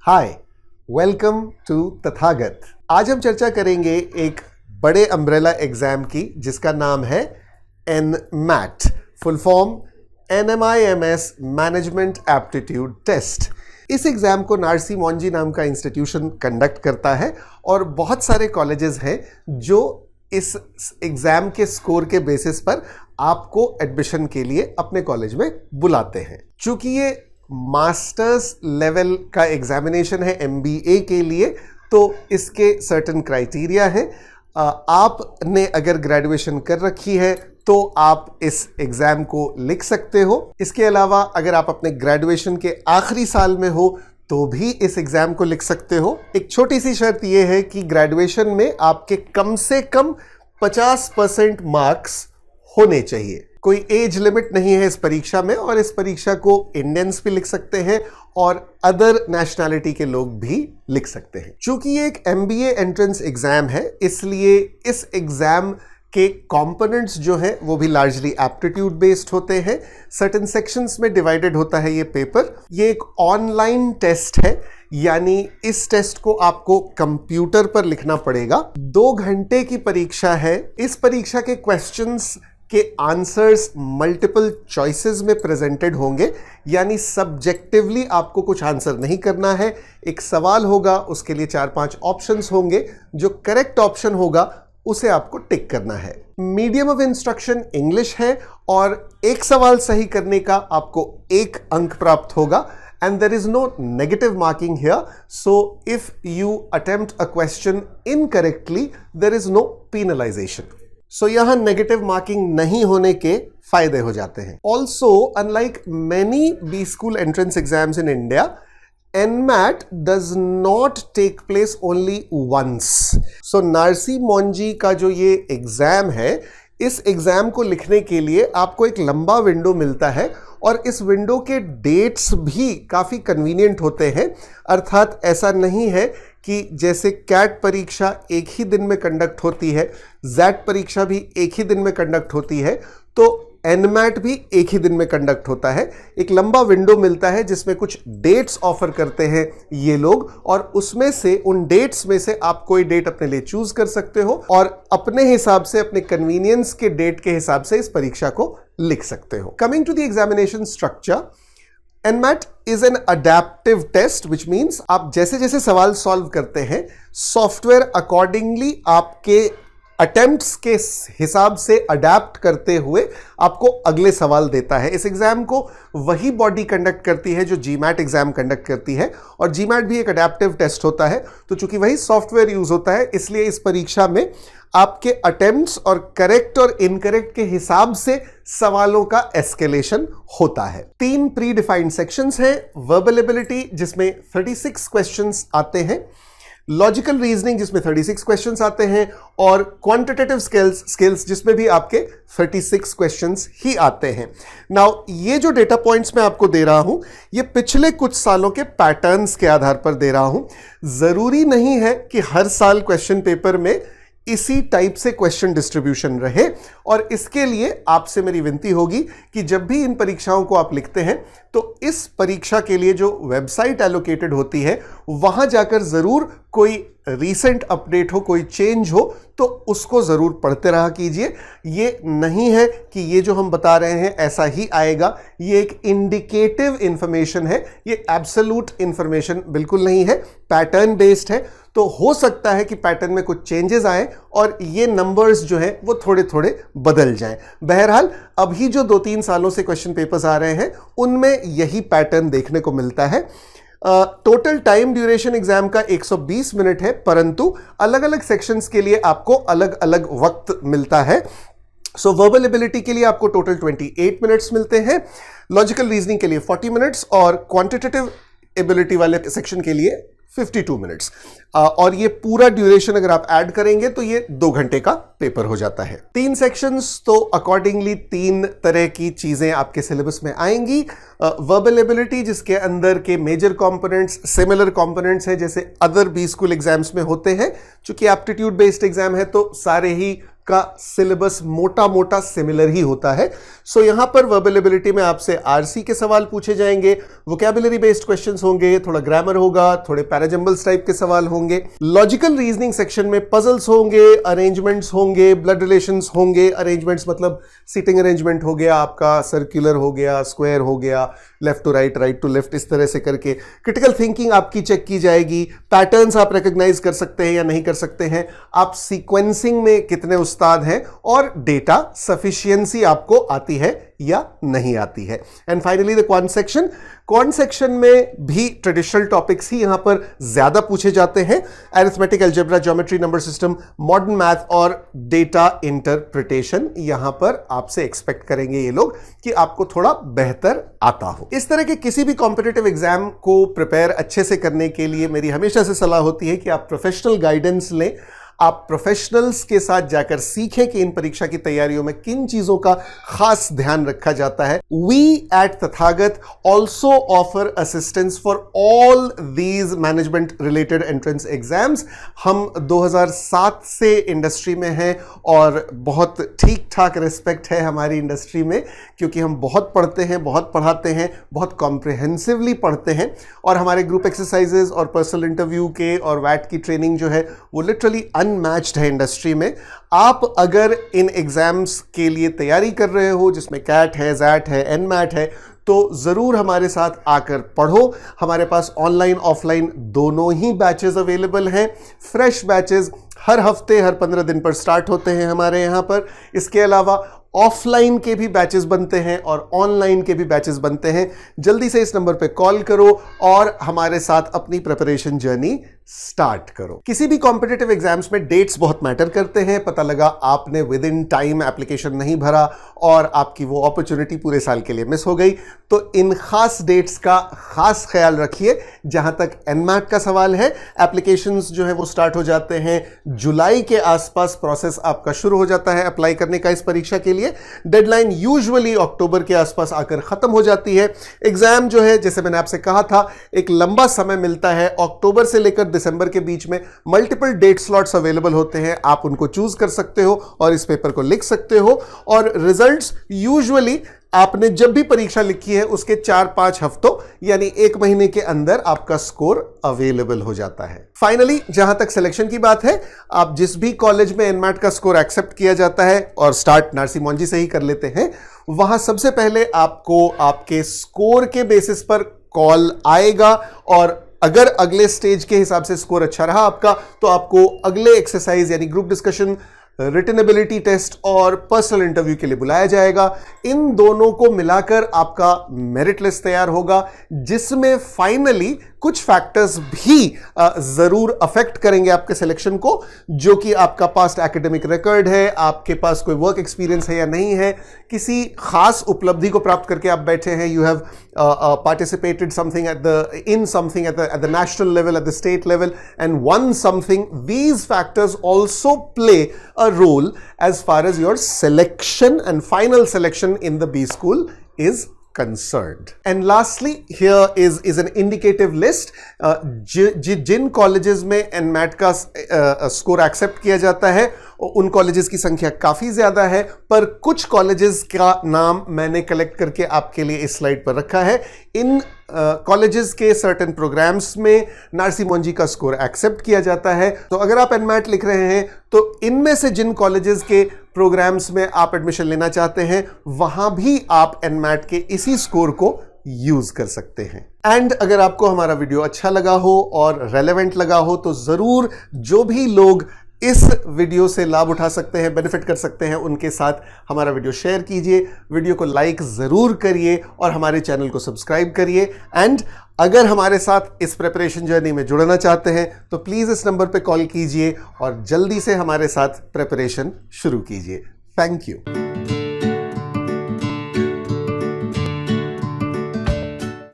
Hi, welcome to Tathagata. आज हम चर्चा करेंगे एक बड़े अम्ब्रेला एग्जाम की जिसका नाम है NMAT, full form NMIMS management aptitude test. इस एग्जाम को नार्सी मोंजी नाम का इंस्टीट्यूशन कंडक्ट करता है और बहुत सारे कॉलेजेस हैं जो इस एग्जाम के स्कोर के बेसिस पर आपको एडमिशन के लिए अपने कॉलेज में बुलाते हैं। चूंकि ये मास्टर्स लेवल का एग्जामिनेशन है MBA के लिए, तो इसके सर्टेन क्राइटेरिया हैं। आपने अगर ग्रेजुएशन कर रखी है तो आप इस एग्जाम को लिख सकते हो। इसके अलावा अगर आप अपने ग्रेजुएशन के आखिरी साल में हो तो भी इस एग्जाम को लिख सकते हो। एक छोटी सी शर्त यह है कि ग्रेजुएशन में आपके कम से कम 50% मार्क्स होने चाहिए। कोई एज लिमिट नहीं है इस परीक्षा में, और इस परीक्षा को इंडियंस भी लिख सकते हैं और अदर नेशनैलिटी के लोग भी लिख सकते हैं। चूंकि ये एक MBA एंट्रेंस एग्जाम है, इसलिए इस एग्जाम के कंपोनेंट्स जो हैं वो भी लार्जली एप्टीट्यूड बेस्ड होते हैं। सर्टेन सेक्शंस में डिवाइडेड होता है ये पेपर। ये एक ऑनलाइन टेस्ट है, यानी इस टेस्ट को आपको कंप्यूटर पर लिखना पड़ेगा। 2 घंटे की परीक्षा है। इस परीक्षा के क्वेश्चंस के आंसर्स मल्टीपल चॉइसेस में प्रेजेंटेड होंगे, यानी सब्जेक्टिवली आपको कुछ आंसर नहीं करना है। एक सवाल होगा, उसके लिए 4-5 ऑप्शंस होंगे। जो करेक्ट ऑप्शन होगा उसे आपको टिक करना है। मीडियम ऑफ इंस्ट्रक्शन इंग्लिश है और एक सवाल सही करने का आपको 1 अंक प्राप्त होगा। And there is no negative marking here. So if you attempt a question incorrectly, there is no penalization. So यहाँ नेगेटिव मार्किंग नहीं होने के फायदे हो जाते हैं। Also unlike many B school entrance exams in India, NMAT does not take place only once. So Narsee Monjee का जो ये एग्जाम है, इस एग्जाम को लिखने के लिए आपको एक लंबा विंडो मिलता है और इस विंडो के डेट्स भी काफ़ी कन्वीनियंट होते हैं। अर्थात ऐसा नहीं है कि जैसे कैट परीक्षा एक ही दिन में कंडक्ट होती है, जैट परीक्षा भी एक ही दिन में कंडक्ट होती है, तो NMAT भी एक ही दिन में कंडक्ट होता है। एक लंबा विंडो मिलता है जिसमें कुछ डेट्स ऑफर करते हैं ये लोग, और उसमें से उन डेट्स में से आप कोई डेट अपने लिए चूज कर सकते हो और अपने हिसाब से, अपने कन्वीनियंस के डेट के हिसाब से इस परीक्षा को लिख सकते हो। Coming to the examination structure, NMAT is an adaptive test, which means आप जैसे जैसे सवाल सॉल्व करते हैं, सॉफ्टवेयर अकॉर्डिंगली आपके अटेम्प्ट्स के हिसाब से अडेप्ट करते हुए आपको अगले सवाल देता है। इस एग्जाम को वही बॉडी कंडक्ट करती है जो GMAT एग्जाम कंडक्ट करती है, और GMAT भी एक अडेप्टिव टेस्ट होता है। तो चूंकि वही सॉफ्टवेयर यूज होता है, इसलिए इस परीक्षा में आपके अटेम्प्ट्स और करेक्ट और इनकरेक्ट के हिसाब से सवालों का एस्केलेशन होता है। 3 प्री डिफाइंड सेक्शंस हैं। वर्बल एबिलिटी जिसमें 36 क्वेश्चंस आते हैं, लॉजिकल रीजनिंग जिसमें 36 क्वेश्चंस आते हैं, और क्वांटिटेटिव स्किल्स जिसमें भी आपके 36 क्वेश्चंस ही आते हैं। नाउ ये जो डेटा पॉइंट्स मैं आपको दे रहा हूं, ये पिछले कुछ सालों के पैटर्न्स के आधार पर दे रहा हूं। जरूरी नहीं है कि हर साल क्वेश्चन पेपर में इसी टाइप से क्वेश्चन डिस्ट्रीब्यूशन रहे, और इसके लिए आपसे मेरी विनती होगी कि जब भी इन परीक्षाओं को आप लिखते हैं तो इस परीक्षा के लिए जो वेबसाइट एलोकेटेड होती है वहां जाकर जरूर कोई रीसेंट अपडेट हो, कोई चेंज हो तो उसको जरूर पढ़ते रहा कीजिए। ये नहीं है कि ये जो हम बता रहे हैं ऐसा ही आएगा, ये एक इंडिकेटिव इंफॉर्मेशन है, ये एब्सोल्यूट इंफॉर्मेशन बिल्कुल नहीं है, पैटर्न बेस्ड है। तो हो सकता है कि पैटर्न में कुछ चेंजेस आए और ये नंबर्स जो हैं वो थोड़े थोड़े बदल जाएं। बहरहाल अभी जो 2-3 सालों से क्वेश्चन पेपर्स आ रहे हैं उनमें यही पैटर्न देखने को मिलता है। टोटल टाइम ड्यूरेशन एग्जाम का 120 मिनट है, परंतु अलग अलग सेक्शंस के लिए आपको अलग अलग वक्त मिलता है। सो वर्बल एबिलिटी के लिए आपको टोटल 28 मिनट्स मिलते हैं, लॉजिकल रीजनिंग के लिए 40 मिनट्स और क्वांटिटेटिव एबिलिटी वाले सेक्शन के लिए 52 मिनट्स। और ये पूरा ड्यूरेशन अगर आप ऐड करेंगे तो ये 2 घंटे का पेपर हो जाता है। 3 सेक्शंस, तो अकॉर्डिंगली 3 तरह की चीजें आपके सिलेबस में आएंगी। वर्बल एबिलिटी जिसके अंदर के मेजर कंपोनेंट्स सिमिलर कंपोनेंट्स हैं जैसे अदर बी स्कूल एग्जाम्स में होते हैं। चूंकि एप्टीट्यूड बेस्ड एग्जाम है तो सारे ही का सिलेबस मोटा मोटा सिमिलर ही होता है। सो यहां पर वर्बल एबिलिटी में आपसे आरसी के सवाल पूछे जाएंगे, वोकैबुलरी बेस्ड क्वेश्चंस होंगे, थोड़ा ग्रामर होगा, थोड़े पैराजंबल्स टाइप के सवाल होंगे। लॉजिकल रीजनिंग सेक्शन में पजल्स होंगे, अरेंजमेंट्स होंगे, ब्लड रिलेशंस होंगे। अरेंजमेंट्स मतलब सीटिंग अरेंजमेंट हो गया आपका, सर्कुलर हो गया, स्क्वायर हो गया, left to right, right to left, इस तरह से करके क्रिटिकल थिंकिंग आपकी चेक की जाएगी। पैटर्न्स आप रिकॉग्नाइज कर सकते हैं या नहीं कर सकते हैं, आप सीक्वेंसिंग में कितने उस्ताद हैं, और डेटा सफिशिएंसी आपको आती है या नहीं आती है। And finally the quant section. Quant section में भी ट्रेडिशनल टॉपिक्स ही यहां पर ज्यादा पूछे जाते हैं। Arithmetic, algebra, geometry, number system, modern math और डेटा इंटरप्रिटेशन यहां पर आपसे एक्सपेक्ट करेंगे ये लोग कि आपको थोड़ा बेहतर आता हो। इस तरह के किसी भी कॉम्पिटिटिव एग्जाम को प्रिपेयर अच्छे से करने के लिए मेरी हमेशा से सलाह होती है कि आप प्रोफेशनल गाइडेंस लें, आप प्रोफेशनल्स के साथ जाकर सीखें कि इन परीक्षा की तैयारियों में किन चीजों का खास ध्यान रखा जाता है। We at Tathagat also offer assistance for all these management related entrance exams. हम 2007 से इंडस्ट्री में हैं और बहुत ठीक ठाक रिस्पेक्ट है हमारी इंडस्ट्री में, क्योंकि हम बहुत पढ़ते हैं, बहुत पढ़ाते हैं, बहुत कॉम्प्रिहेंसिवली पढ़ते हैं, और हमारे ग्रुप एक्सरसाइजेज और पर्सनल इंटरव्यू के और वैट की ट्रेनिंग जो है वो लिटरली अनमैच्ड है इंडस्ट्री में। आप अगर इन एग्जाम्स के लिए तैयारी कर रहे हो जिसमें कैट है, जैट है, एनमैट है, तो जरूर हमारे साथ आकर पढ़ो। हमारे पास ऑनलाइन ऑफलाइन दोनों ही बैचेस अवेलेबल हैं। फ्रेश बैचेस हर हफ्ते, हर 15 दिन पर स्टार्ट होते हैं हमारे यहाँ पर। इसके अलावा ऑफलाइन के भी बैचेस बनते हैं और ऑनलाइन के भी बैचेस बनते हैं। जल्दी से इस नंबर पे कॉल करो और हमारे साथ अपनी प्रिपरेशन जर्नी स्टार्ट करो। किसी भी कॉम्पिटिटिव एग्जाम्स में डेट्स बहुत मैटर करते हैं। पता लगा आपने विद इन टाइम एप्लीकेशन नहीं भरा और आपकी वो अपॉर्चुनिटी पूरे साल के लिए मिस हो गई, तो इन खास डेट्स का खास ख्याल रखिए। जहां तक एनमैट का सवाल है, एप्लीकेशंस जो है वो स्टार्ट हो जाते हैं जुलाई के आसपास। प्रोसेस आपका शुरू हो जाता है अप्लाई करने का इस परीक्षा के लिए। डेडलाइन यूजुअली अक्टूबर के आसपास आकर खत्म हो जाती है। एग्जाम जो है, जैसे मैंने आपसे कहा था, एक लंबा समय मिलता है। अक्टूबर से लेकर दिसंबर के बीच में मल्टीपल डेट स्लॉट्स अवेलेबल होते हैं। आप उनको चूज कर सकते हो और इस पेपर को लिख सकते हो। और रिजल्ट्स यूजुअली आपने जब भी परीक्षा लिखी है उसके 4-5 हफ्तों यानी 1 महीने के अंदर आपका स्कोर अवेलेबल हो जाता है। फाइनली, जहां तक सिलेक्शन की बात है, आप जिस भी कॉलेज में एनमैट का स्कोर एक्सेप्ट किया जाता है, और स्टार्ट नरसी मोंजी से ही कर लेते हैं, वहां सबसे पहले आपको आपके स्कोर के बेसिस पर कॉल आएगा, और अगर अगले स्टेज के हिसाब से स्कोर अच्छा रहा आपका, तो आपको अगले एक्सरसाइज यानी group discussion, written ability test और पर्सनल इंटरव्यू के लिए बुलाया जाएगा। इन दोनों को मिलाकर आपका मेरिट लिस्ट तैयार होगा, जिसमें फाइनली कुछ फैक्टर्स भी जरूर अफेक्ट करेंगे आपके सिलेक्शन को, जो कि आपका पास्ट एकेडमिक रिकॉर्ड है, आपके पास कोई वर्क एक्सपीरियंस है या नहीं है, किसी खास उपलब्धि को प्राप्त करके आप बैठे हैं, you have participated something at the national level, at the state level, and won something. These factors also play a role as far as your selection and final selection in the B school is concerned. And lastly, here is an indicative list. जिन colleges में NMAT का score accept किया जाता है उन colleges की संख्या काफी ज्यादा है, पर कुछ कॉलेजेस का नाम मैंने कलेक्ट करके आपके लिए इस स्लाइड पर रखा है। इन कॉलेजेस के सर्टेन प्रोग्राम्स में नरसी मोंजी का स्कोर एक्सेप्ट किया जाता है। तो अगर आप एनमैट लिख रहे हैं तो इनमें से जिन कॉलेजेस के प्रोग्राम्स में आप एडमिशन लेना चाहते हैं, वहां भी आप एनमैट के इसी स्कोर को यूज कर सकते हैं। एंड अगर आपको हमारा वीडियो अच्छा लगा हो और रेलेवेंट लगा हो, तो जरूर जो भी लोग इस वीडियो से लाभ उठा सकते हैं, बेनिफिट कर सकते हैं, उनके साथ हमारा वीडियो शेयर कीजिए, वीडियो को लाइक ज़रूर करिए और हमारे चैनल को सब्सक्राइब करिए। एंड अगर हमारे साथ इस प्रिपरेशन जर्नी में जुड़ना चाहते हैं तो प्लीज़ इस नंबर पे कॉल कीजिए और जल्दी से हमारे साथ प्रिपरेशन शुरू कीजिए। Thank you.